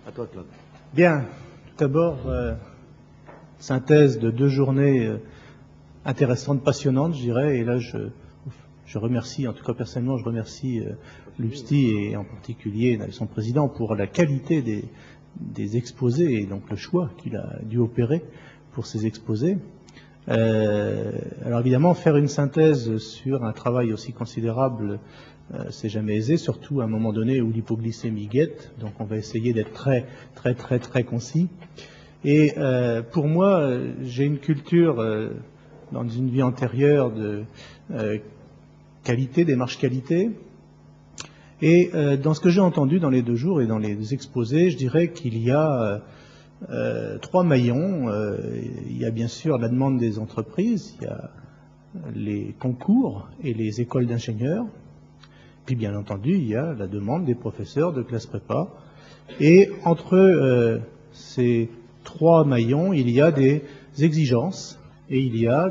À toi, Claude. Bien. Tout d'abord, synthèse de 2 journées intéressantes, passionnantes, je dirais. Et là, je remercie, en tout cas personnellement, je remercie l'UPSTI et en particulier son président pour la qualité des exposés et donc le choix qu'il a dû opérer pour ces exposés. Alors évidemment, faire une synthèse sur un travail aussi considérable, c'est jamais aisé, surtout à un moment donné où l'hypoglycémie guette. Donc on va essayer d'être très concis. Et pour moi, j'ai une culture dans une vie antérieure de qualité, démarche qualité. Et dans ce que j'ai entendu dans les 2 jours et dans les exposés, je dirais qu'il y a 3 maillons. Il y a bien sûr la demande des entreprises, il y a les concours et les écoles d'ingénieurs. Puis bien entendu, il y a la demande des professeurs de classe prépa. Et entre ces 3 maillons, il y a des exigences et il y a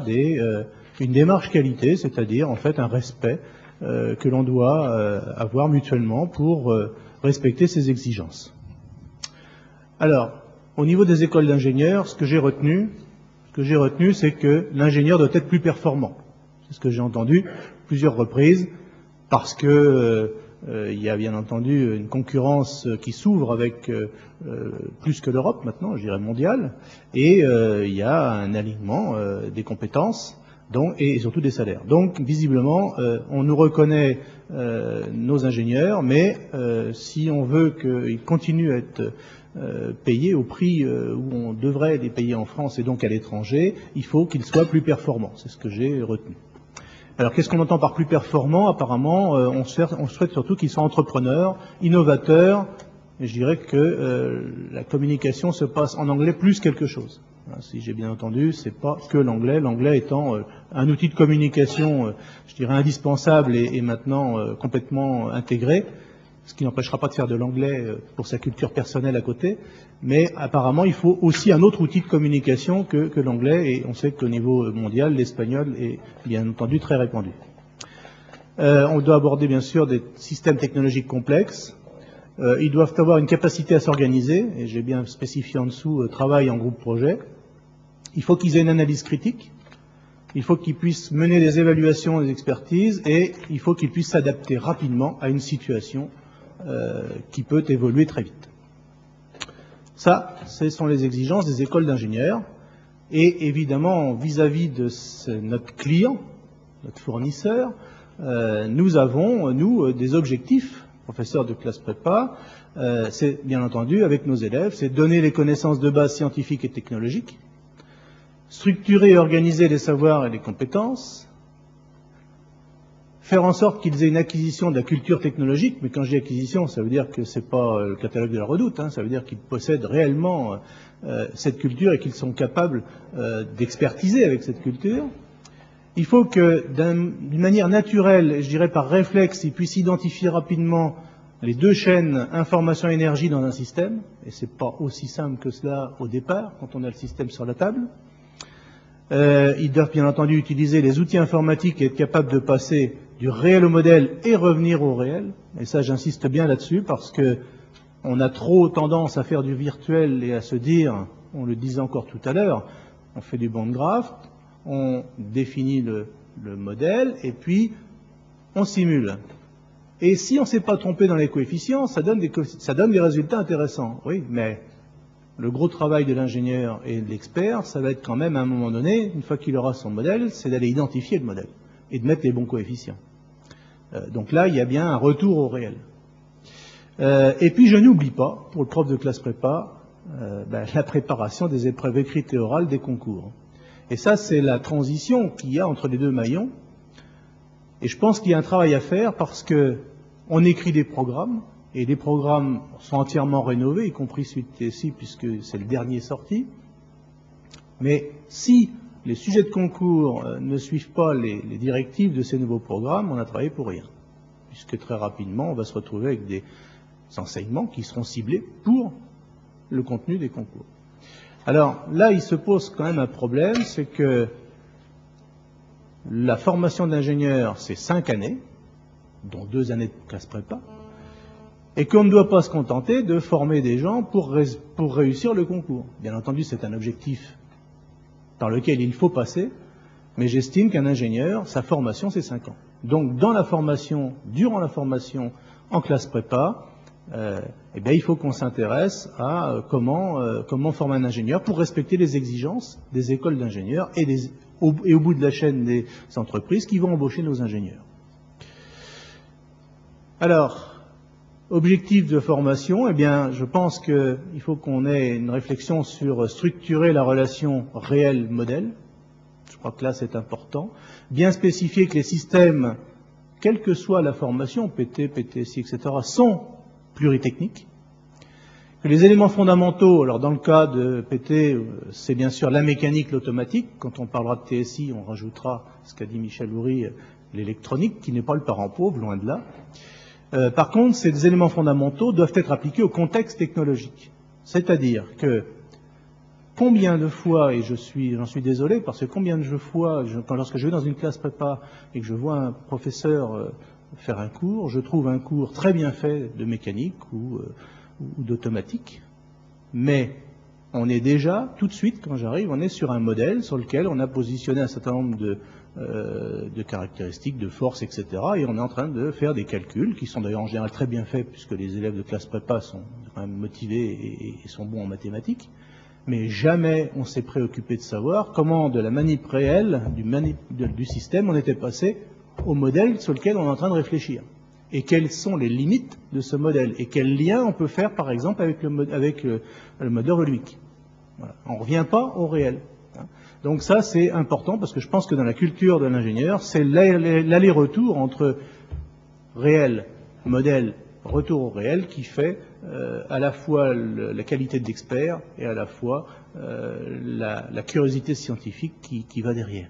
une démarche qualité, c'est-à-dire en fait un respect que l'on doit avoir mutuellement pour respecter ces exigences. Alors, au niveau des écoles d'ingénieurs, ce que j'ai retenu, c'est que l'ingénieur doit être plus performant. C'est ce que j'ai entendu plusieurs reprises, parce que il y a bien entendu une concurrence qui s'ouvre avec plus que l'Europe maintenant, je dirais mondiale, et il y a un alignement des compétences et surtout des salaires. Donc visiblement, on nous reconnaît nos ingénieurs, mais si on veut qu'ils continuent à être payés au prix où on devrait les payer en France et donc à l'étranger, il faut qu'ils soient plus performants. C'est ce que j'ai retenu. Alors, qu'est-ce qu'on entend par plus performant? Apparemment, on souhaite surtout qu'ils soient entrepreneurs, innovateurs. Et je dirais que la communication se passe en anglais plus quelque chose. Si j'ai bien entendu, c'est pas que l'anglais. L'anglais étant un outil de communication, je dirais indispensable et maintenant complètement intégré. Ce qui n'empêchera pas de faire de l'anglais pour sa culture personnelle à côté, mais apparemment il faut aussi un autre outil de communication que l'anglais, et on sait qu'au niveau mondial, l'espagnol est bien entendu très répandu. On doit aborder bien sûr des systèmes technologiques complexes, ils doivent avoir une capacité à s'organiser, et j'ai bien spécifié en dessous, travail en groupe projet. Il faut qu'ils aient une analyse critique, il faut qu'ils puissent mener des évaluations, des expertises, et il faut qu'ils puissent s'adapter rapidement à une situation qui peut évoluer très vite. Ça, ce sont les exigences des écoles d'ingénieurs. Et évidemment, vis-à-vis de notre client, notre fournisseur, nous avons, nous, des objectifs, professeurs de classe prépa, c'est bien entendu, avec nos élèves, c'est donner les connaissances de base scientifiques et technologiques, structurer et organiser les savoirs et les compétences, faire en sorte qu'ils aient une acquisition de la culture technologique, mais quand je dis acquisition, ça veut dire que c'est pas le catalogue de la Redoute, ça veut dire qu'ils possèdent réellement cette culture et qu'ils sont capables d'expertiser avec cette culture. Il faut que d'une manière naturelle, et je dirais par réflexe, ils puissent identifier rapidement les 2 chaînes information-énergie dans un système, et c'est pas aussi simple que cela au départ, quand on a le système sur la table. Ils doivent bien entendu utiliser les outils informatiques et être capables de passer du réel au modèle et revenir au réel. Et ça, j'insiste bien là-dessus parce que on a trop tendance à faire du virtuel et à se dire, on le disait encore tout à l'heure, on fait du bond graph, on définit le modèle et puis on simule. Et si on ne s'est pas trompé dans les coefficients, ça donne des résultats intéressants. Oui, mais le gros travail de l'ingénieur et de l'expert, ça va être quand même à un moment donné, une fois qu'il aura son modèle, c'est d'aller identifier le modèle et de mettre les bons coefficients. Donc là, il y a bien un retour au réel. Et puis je n'oublie pas, pour le prof de classe prépa, la préparation des épreuves écrites et orales des concours. Et ça, c'est la transition qu'il y a entre les 2 maillons. Et je pense qu'il y a un travail à faire parce que on écrit des programmes, et les programmes sont entièrement rénovés, y compris celui de TSI, puisque c'est le dernier sorti. Mais si les sujets de concours ne suivent pas les directives de ces nouveaux programmes, on a travaillé pour rien. Puisque très rapidement, on va se retrouver avec des enseignements qui seront ciblés pour le contenu des concours. Alors là, il se pose quand même un problème, c'est que la formation d'ingénieur, c'est 5 années, dont 2 années de classe prépa. et qu'on ne doit pas se contenter de former des gens pour réussir le concours. Bien entendu, c'est un objectif par lequel il faut passer, mais j'estime qu'un ingénieur, sa formation, c'est 5 ans. Donc, dans la formation, durant la formation en classe prépa, eh bien, il faut qu'on s'intéresse à comment former un ingénieur pour respecter les exigences des écoles d'ingénieurs et au bout de la chaîne des entreprises qui vont embaucher nos ingénieurs. Alors, objectif de formation, eh bien, je pense qu'il faut qu'on ait une réflexion sur structurer la relation réel-modèle. Je crois que là, c'est important. Bien spécifier que les systèmes, quelle que soit la formation, PT, PTSI, etc., sont pluritechniques. Que les éléments fondamentaux, alors dans le cas de PT, c'est bien sûr la mécanique, l'automatique. Quand on parlera de TSI, on rajoutera ce qu'a dit Michel Houry, l'électronique, qui n'est pas le parent pauvre, loin de là. Par contre, ces éléments fondamentaux doivent être appliqués au contexte technologique. C'est-à-dire que combien de fois, et j'en suis désolé, parce que combien de fois, lorsque je vais dans une classe prépa et que je vois un professeur faire un cours, je trouve un cours très bien fait de mécanique ou d'automatique, mais on est déjà, tout de suite, quand j'arrive, on est sur un modèle sur lequel on a positionné un certain nombre de caractéristiques, de forces, etc. Et on est en train de faire des calculs, qui sont d'ailleurs en général très bien faits, puisque les élèves de classe prépa sont quand même motivés et sont bons en mathématiques. Mais jamais on s'est préoccupé de savoir comment, de la manip réelle, du système, on était passé au modèle sur lequel on est en train de réfléchir. Et quelles sont les limites de ce modèle. Et quel lien on peut faire, par exemple, avec le moteur Holomic. Voilà. On ne revient pas au réel. Donc ça, c'est important, parce que je pense que dans la culture de l'ingénieur, c'est l'aller-retour entre réel, modèle, retour au réel qui fait à la fois la qualité de l'expert et à la fois la curiosité scientifique qui va derrière.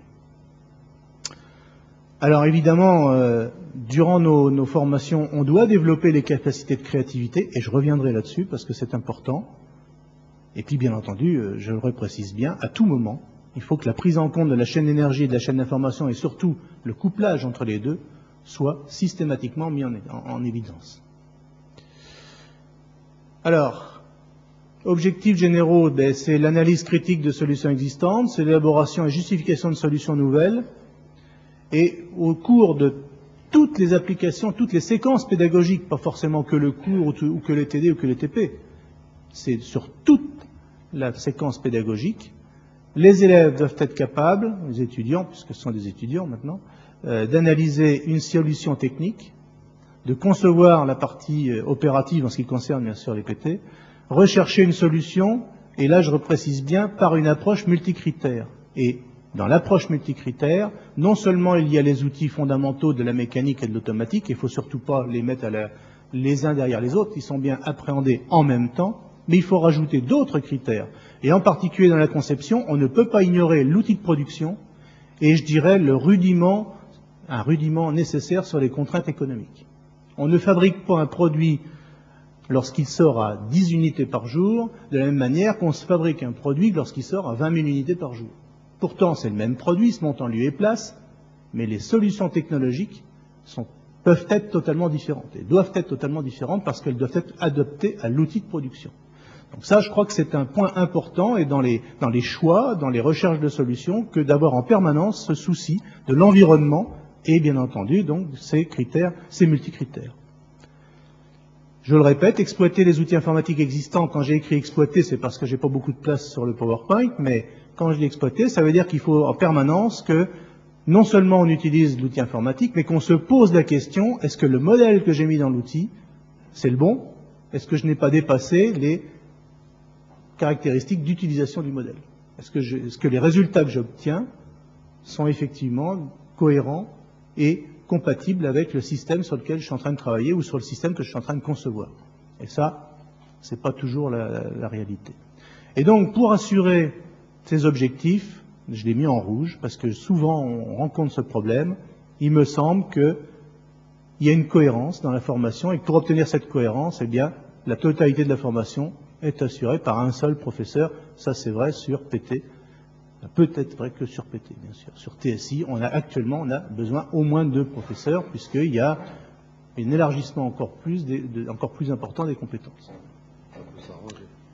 Alors évidemment, durant nos formations, on doit développer les capacités de créativité, et je reviendrai là-dessus parce que c'est important. Et puis bien entendu, je le reprécise bien, à tout moment, il faut que la prise en compte de la chaîne d'énergie et de la chaîne d'information, et surtout le couplage entre les deux, soit systématiquement mis en évidence. Alors, objectifs généraux, c'est l'analyse critique de solutions existantes, c'est l'élaboration et justification de solutions nouvelles, et au cours de toutes les applications, toutes les séquences pédagogiques, pas forcément que le cours ou que le TD ou que le TP, c'est sur toute la séquence pédagogique, les élèves doivent être capables, les étudiants, puisque ce sont des étudiants maintenant, d'analyser une solution technique, de concevoir la partie opérative en ce qui concerne bien sûr les PT, rechercher une solution, et là je reprécise bien, par une approche multicritère. Et dans l'approche multicritère, non seulement il y a les outils fondamentaux de la mécanique et de l'automatique, il ne faut surtout pas les mettre les uns derrière les autres, ils sont bien appréhendés en même temps, mais il faut rajouter d'autres critères. Et en particulier dans la conception, on ne peut pas ignorer l'outil de production et je dirais un rudiment nécessaire sur les contraintes économiques. On ne fabrique pas un produit lorsqu'il sort à 10 unités par jour, de la même manière qu'on se fabrique un produit lorsqu'il sort à 20 000 unités par jour. Pourtant, c'est le même produit, se monte en lieu et place, mais les solutions technologiques peuvent être totalement différentes, et doivent être totalement différentes parce qu'elles doivent être adaptées à l'outil de production. Donc ça, je crois que c'est un point important, et dans les choix, dans les recherches de solutions, que d'avoir en permanence ce souci de l'environnement, et bien entendu, donc, ces critères, ces multicritères. Je le répète, exploiter les outils informatiques existants, quand j'ai écrit exploiter, c'est parce que j'ai pas beaucoup de place sur le PowerPoint, mais quand je dis exploiter, ça veut dire qu'il faut en permanence que non seulement on utilise l'outil informatique, mais qu'on se pose la question, est-ce que le modèle que j'ai mis dans l'outil, c'est le bon? Est-ce que je n'ai pas dépassé les caractéristiques d'utilisation du modèle? Est-ce que les résultats que j'obtiens sont effectivement cohérents et compatibles avec le système sur lequel je suis en train de travailler ou sur le système que je suis en train de concevoir? Et ça, c'est pas toujours la réalité. Et donc, pour assurer ces objectifs, je l'ai mis en rouge parce que souvent on rencontre ce problème. Il me semble qu'il y a une cohérence dans la formation et que pour obtenir cette cohérence, eh bien, la totalité de la formation est assurée par un seul professeur. Ça, c'est vrai sur PT. Peut-être vrai que sur PT, bien sûr. Sur TSI, actuellement, on a besoin au moins de 2 professeurs puisqu'il y a un élargissement encore plus important des compétences. Ça s'arrange.